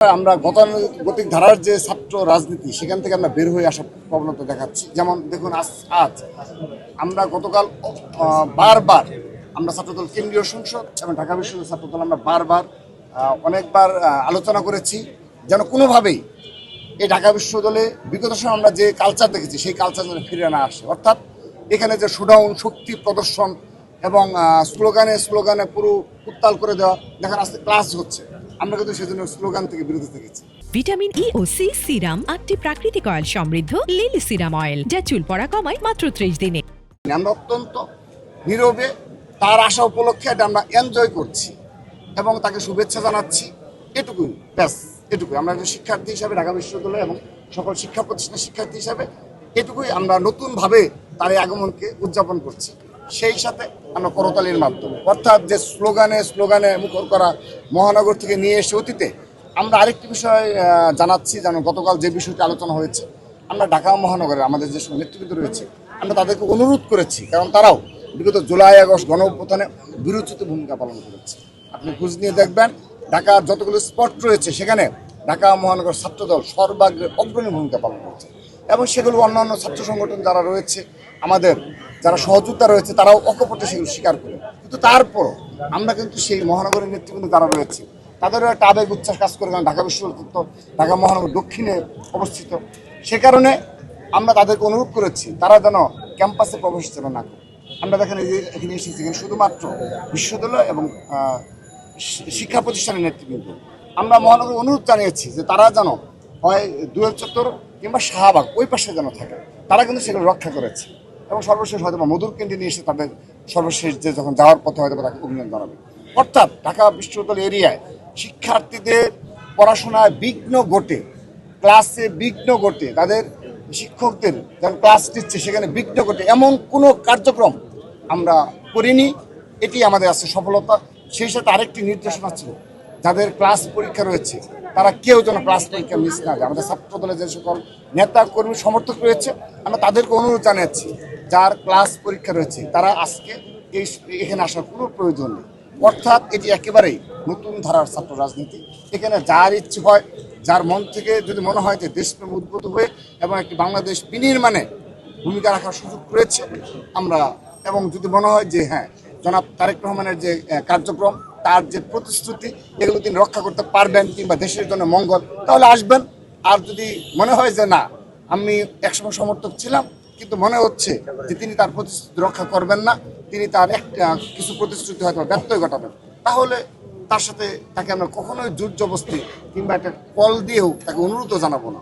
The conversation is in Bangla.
আমরা গতানুগতিক ধারার যে ছাত্র রাজনীতি সেখান থেকে আমরা বের হয়ে আসার প্রবণতা দেখাচ্ছি। যেমন দেখুন আজ আমরা গতকাল বারবার আমরা ছাত্রদল কেন্দ্রীয় সংসদ এবং ঢাকা বিশ্ববিদ্যালয় ছাত্রদল আমরা বারবার অনেকবার আলোচনা করেছি যেন কোনোভাবেই এই ঢাকা বিশ্ববিদ্যালয়ে বিগত সময় আমরা যে কালচার দেখেছি সেই কালচার যেন ফিরে না আসে। অর্থাৎ এখানে যে শোডাউন শক্তি প্রদর্শন এবং স্লোগানে পুরো উত্তাল করে দেওয়া, দেখেন আজকে ক্লাস হচ্ছে, আমরা কিন্তু সেজন্য স্লোগান থেকে বিরত থেকেছি। ভিটামিন ই ও সি সিরাম 8টি প্রাকৃতিক অয়েল সমৃদ্ধ লিলি সিরাম অয়েল, যা চুল পড়া কমায় মাত্র 30 দিনে। আমরা অত্যন্ত নীরবে তার আশা উপলক্ষে এটা আমরা এনজয় করছি এবং তাকে শুভেচ্ছা জানাচ্ছি, এটুকুই, ব্যাস এটুকুই। আমরা একজন শিক্ষার্থী হিসাবে ঢাকা বিশ্ববিদ্যালয় এবং সকল শিক্ষা প্রতিষ্ঠানের শিক্ষার্থী হিসাবে এটুকুই আমরা নতুনভাবে তার এই আগমনকে উদযাপন করছি। সেই সাথে আমরা করতালির মাধ্যমে, অর্থাৎ যে স্লোগানে মুখর করা মহানগর থেকে নিয়ে এসে অতীতে আমরা আরেকটি বিষয় জানাচ্ছি, যেন গতকাল যে বিষয়টি আলোচনা হয়েছে, আমরা ঢাকা মহানগরের আমাদের যে নেতৃবৃন্দ রয়েছে আমরা তাদেরকে অনুরোধ করেছি, কারণ তারাও বিগত জুলাই আগস্ট গণঅভ্যুত্থানে বিরোচিত ভূমিকা পালন করেছে। আপনি খোঁজ নিয়ে দেখবেন ঢাকার যতগুলো স্পট রয়েছে সেখানে ঢাকা মহানগর ছাত্রদল সর্বাগ্রে অগ্রণী ভূমিকা পালন করছে এবং সেগুলো অন্যান্য ছাত্র সংগঠন যারা রয়েছে, আমাদের যারা সহযোদ্ধা রয়েছে, তারাও অকপটে সেগুলো স্বীকার করে। কিন্তু তারপরও আমরা কিন্তু সেই মহানগরের নেতৃবৃন্দ যারা রয়েছে তাদেরও একটা আবেগ উচ্ছ্বাস কাজ করে, কারণ ঢাকা বিশ্ববিদ্যালয় ঢাকা মহানগর দক্ষিণে অবস্থিত। সে কারণে আমরা তাদেরকে অনুরোধ করেছি তারা যেন ক্যাম্পাসে প্রবেশ যেন না করে। আমরা দেখেন এই যে এখানে এসেছি, শুধুমাত্র বিশ্ববিদ্যালয় এবং শিক্ষা প্রতিষ্ঠানের নেতৃবৃন্দ। আমরা মহানগর অনুরোধ জানিয়েছি যে তারা যেন হয় দুয়েল চত্বর কিংবা শাহবাগ ওই পাশে যেন থাকে, তারা কিন্তু সেগুলো রক্ষা করেছে এবং সর্বশেষ হয়তো মধুর ক্যান্টিনে এসে তাদের সর্বশেষ যে যখন যাওয়ার পথে হয়তো তাকে অভিনন্দন জানাবে। অর্থাৎ ঢাকা বিশ্ববিদ্যালয় এরিয়ায় শিক্ষার্থীদের পড়াশোনায় বিঘ্ন ঘটে, ক্লাসে বিঘ্ন ঘটে, তাদের শিক্ষকদের যখন ক্লাস নিচ্ছে সেখানে বিঘ্ন ঘটে, এমন কোনো কার্যক্রম আমরা করিনি। এটি আমাদের আছে সফলতা। সেই সাথে আরেকটি নির্দেশনা ছিল, যাদের ক্লাস পরীক্ষা রয়েছে তারা কেউ যেন ক্লাস পরীক্ষা মিস না যায়। আমাদের ছাত্র দলের যে সকল নেতা কর্মী সমর্থক রয়েছে আমরা তাদেরকে অনুরোধ জানাচ্ছি, যার ক্লাস পরীক্ষা রয়েছে তারা আজকে এখানে আসার কোনো প্রয়োজন নেই। অর্থাৎ এটি একেবারেই নতুন ধারার ছাত্র রাজনীতি। এখানে যার ইচ্ছে হয়, যার মন থেকে যদি মনে হয় যে দেশপ্রেম উদ্ভূত হয়ে এবং একটি বাংলাদেশ বিনির্মাণে ভূমিকা রাখার সুযোগ রয়েছে আমরা, এবং যদি মনে হয় যে হ্যাঁ জনাব তারেক রহমানের যে কার্যক্রম, তার যে প্রতিশ্রুতি, এগুলো তিনি রক্ষা করতে পারবেন কিংবা দেশের জন্য মঙ্গল, তাহলে আসবেন। আর যদি মনে হয় যে না, আমি একসময় সমর্থক ছিলাম কিন্তু মনে হচ্ছে যে তিনি তার প্রতিশ্রুতি রক্ষা করবেন না, তিনি তার কিছু প্রতিশ্রুতি হয়তো ব্যত্যয় ঘটাবেন, তাহলে তার সাথে তাকে আমরা কখনোই জোর জবরদস্তি কিংবা একটা কল দিয়েও তাকে অনুরোধও জানাবো না।